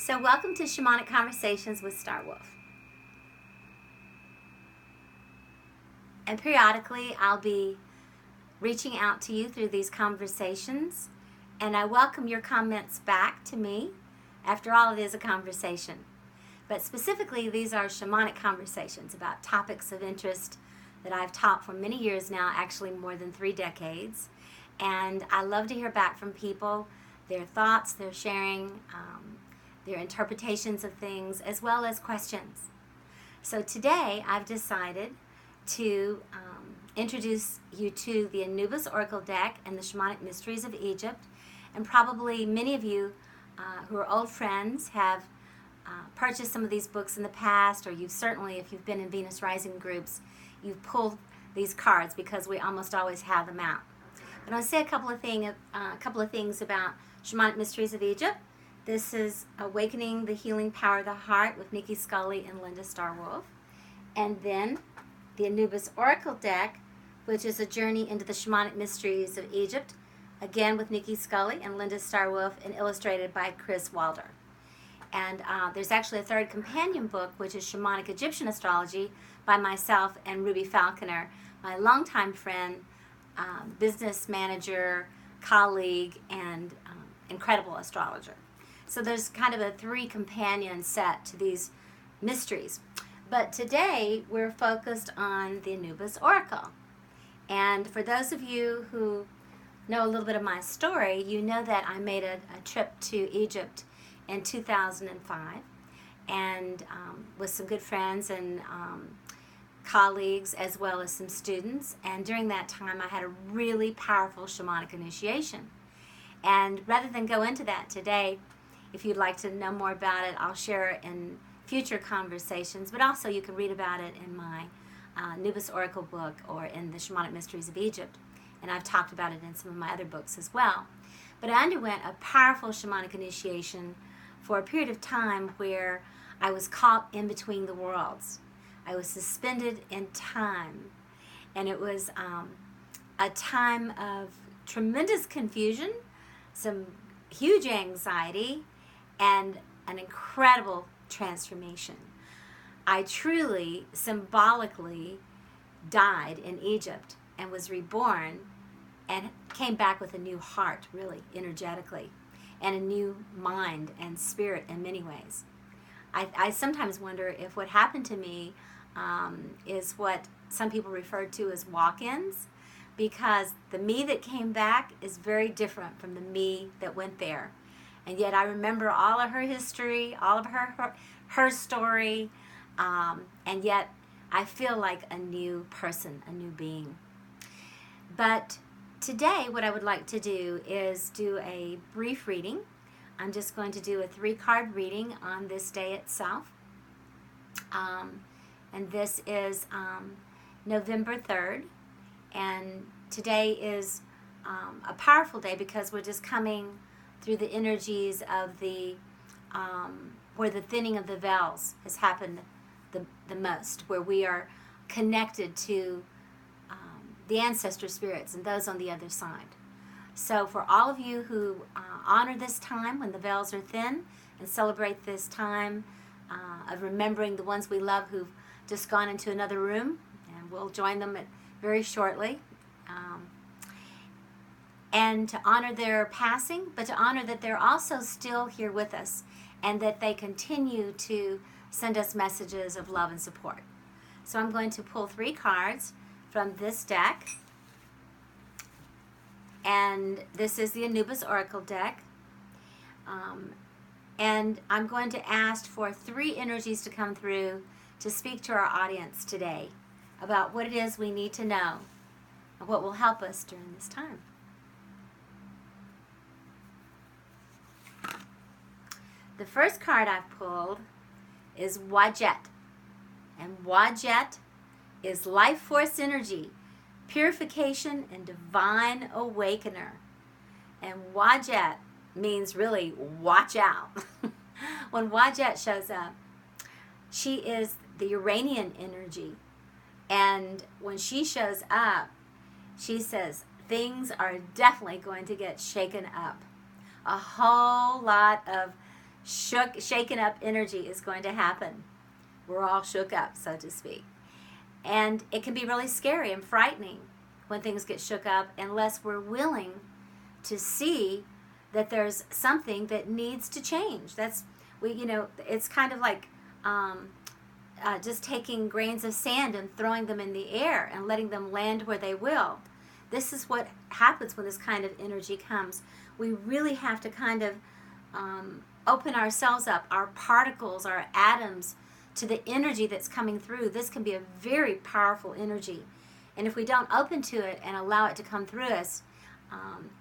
So welcome to Shamanic Conversations with Star Wolf. And periodically I'll be reaching out to you through these conversations, and I welcome your comments back to me. After all, it is a conversation. But specifically, these are shamanic conversations about topics of interest that I've taught for many years now, actually more than 3 decades. And I love to hear back from people, their thoughts, their sharing, their interpretations of things, as well as questions. So today I've decided to introduce you to the Anubis Oracle deck and the Shamanic Mysteries of Egypt. And probably many of you who are old friends have purchased some of these books in the past, or you've certainly, if you've been in Venus Rising groups, you've pulled these cards because we almost always have them out. But I'll say a couple of things about Shamanic Mysteries of Egypt. This is Awakening the Healing Power of the Heart with Nikki Scully and Linda Starwolf. And then the Anubis Oracle deck, which is a journey into the Shamanic Mysteries of Egypt, again with Nikki Scully and Linda Starwolf, and illustrated by Chris Walder. And there's actually a third companion book, which is Shamanic Egyptian Astrology by myself and Ruby Falconer, my longtime friend, business manager, colleague, and incredible astrologer. So there's kind of a 3 companion set to these mysteries. But today we're focused on the Anubis Oracle. And for those of you who know a little bit of my story, you know that I made a trip to Egypt in 2005, and with some good friends and colleagues, as well as some students. And during that time I had a really powerful shamanic initiation. And rather than go into that today, if you'd like to know more about it, I'll share it in future conversations, but also you can read about it in my Anubis Oracle book or in the Shamanic Mysteries of Egypt. And I've talked about it in some of my other books as well. But I underwent a powerful shamanic initiation for a period of time where I was caught in between the worlds. I was suspended in time. And it was a time of tremendous confusion, some huge anxiety, and an incredible transformation. I truly, symbolically died in Egypt and was reborn and came back with a new heart, really, energetically, and a new mind and spirit in many ways. I sometimes wonder if what happened to me is what some people refer to as walk-ins, because the me that came back is very different from the me that went there. And yet I remember all of her history, all of her story, and yet I feel like a new person, a new being. But today what I would like to do is do a brief reading. I'm just going to do a 3-card reading on this day itself. And this is November 3rd. And today is a powerful day because we're just coming through the energies of the where the thinning of the veils has happened the most, where we are connected to the ancestor spirits and those on the other side. So for all of you who honor this time when the veils are thin and celebrate this time of remembering the ones we love who've just gone into another room, and we'll join them very shortly, and to honor their passing, but to honor that they're also still here with us and that they continue to send us messages of love and support. So I'm going to pull 3 cards from this deck, and this is the Anubis Oracle deck, and I'm going to ask for 3 energies to come through to speak to our audience today about what it is we need to know and what will help us during this time. The first card I've pulled is Wadjet, and Wadjet is life force energy, purification, and divine awakener. And Wadjet means really watch out. When Wadjet shows up, she is the Uranian energy, and when she shows up, she says things are definitely going to get shaken up. A whole lot of shaken up energy is going to happen. We're all shook up, so to speak. And it can be really scary and frightening when things get shook up unless we're willing to see that there's something that needs to change. It's kind of like just taking grains of sand and throwing them in the air and letting them land where they will. This is what happens when this kind of energy comes. We really have to kind of open ourselves up, our particles, our atoms, to the energy that's coming through. This can be a very powerful energy. And if we don't open to it and allow it to come through us,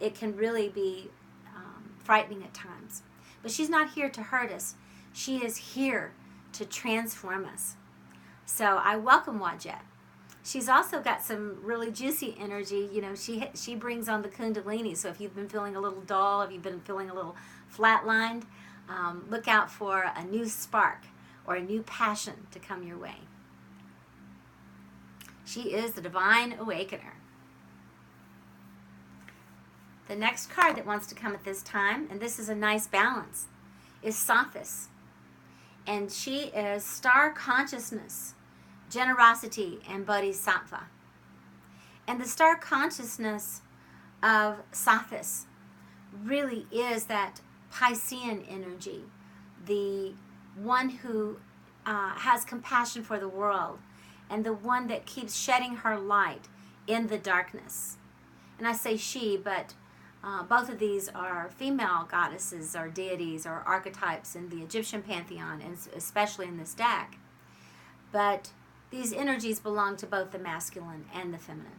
it can really be frightening at times. But she's not here to hurt us. She is here to transform us. So I welcome Wadjet. She's also got some really juicy energy. She brings on the Kundalini. So if you've been feeling a little dull, if you've been feeling a little flatlined, look out for a new spark or a new passion to come your way. She is the Divine Awakener. The next card that wants to come at this time, and this is a nice balance, is Sothis. And she is star consciousness, generosity, and bodhisattva. And the star consciousness of Sothis really is that Piscean energy, the one who has compassion for the world, and the one that keeps shedding her light in the darkness. And I say she, but both of these are female goddesses or deities or archetypes in the Egyptian pantheon, and especially in this deck. But these energies belong to both the masculine and the feminine.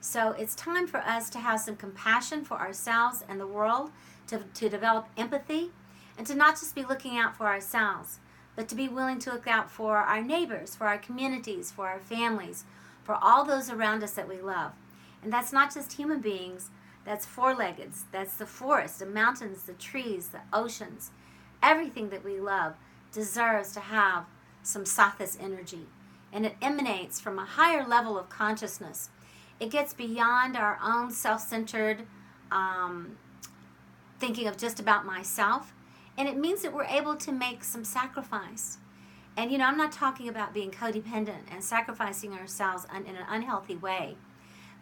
So it's time for us to have some compassion for ourselves and the world, to develop empathy, and to not just be looking out for ourselves, but to be willing to look out for our neighbors, for our communities, for our families, for all those around us that we love. And that's not just human beings, that's four-leggeds, that's the forest, the mountains, the trees, the oceans. Everything that we love deserves to have some Sothis energy. And it emanates from a higher level of consciousness. It gets beyond our own self-centered thinking of just about myself. And it means that we're able to make some sacrifice. And I'm not talking about being codependent and sacrificing ourselves in an unhealthy way.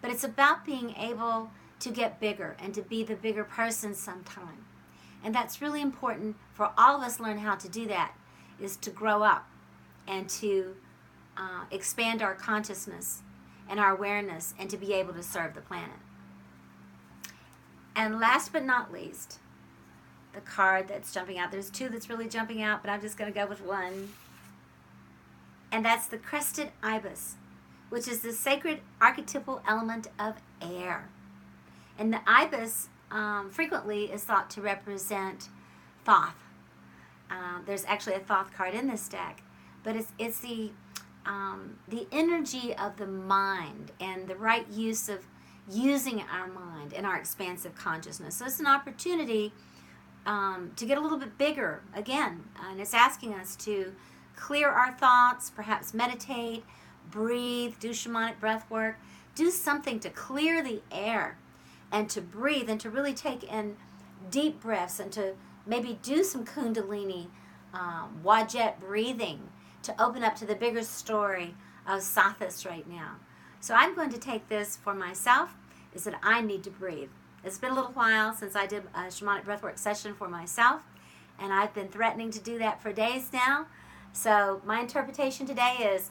But it's about being able to get bigger and to be the bigger person sometime. And that's really important for all of us. Learn how to do that, is to grow up and to expand our consciousness and our awareness, and to be able to serve the planet. And last but not least, the card that's jumping out. There's two that's really jumping out, but I'm just going to go with one. And that's the crested Ibis, which is the sacred archetypal element of air. And the Ibis frequently is thought to represent Thoth. There's actually a Thoth card in this deck, but it's the energy of the mind and the right use of using our mind and our expansive consciousness. So it's an opportunity to get a little bit bigger again, and it's asking us to clear our thoughts, perhaps meditate, breathe, do shamanic breath work, do something to clear the air and to breathe and to really take in deep breaths and to maybe do some Kundalini, Wadjet breathing to open up to the bigger story of Sothis right now. So I'm going to take this for myself, is that I need to breathe. It's been a little while since I did a shamanic breathwork session for myself, and I've been threatening to do that for days now. So my interpretation today is,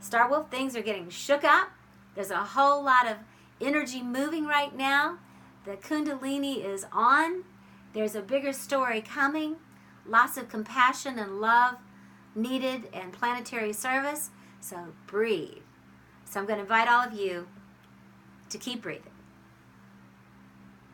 Star Wolf, things are getting shook up. There's a whole lot of energy moving right now. The Kundalini is on. There's a bigger story coming. Lots of compassion and love needed and planetary service. So breathe. So I'm going to invite all of you to keep breathing.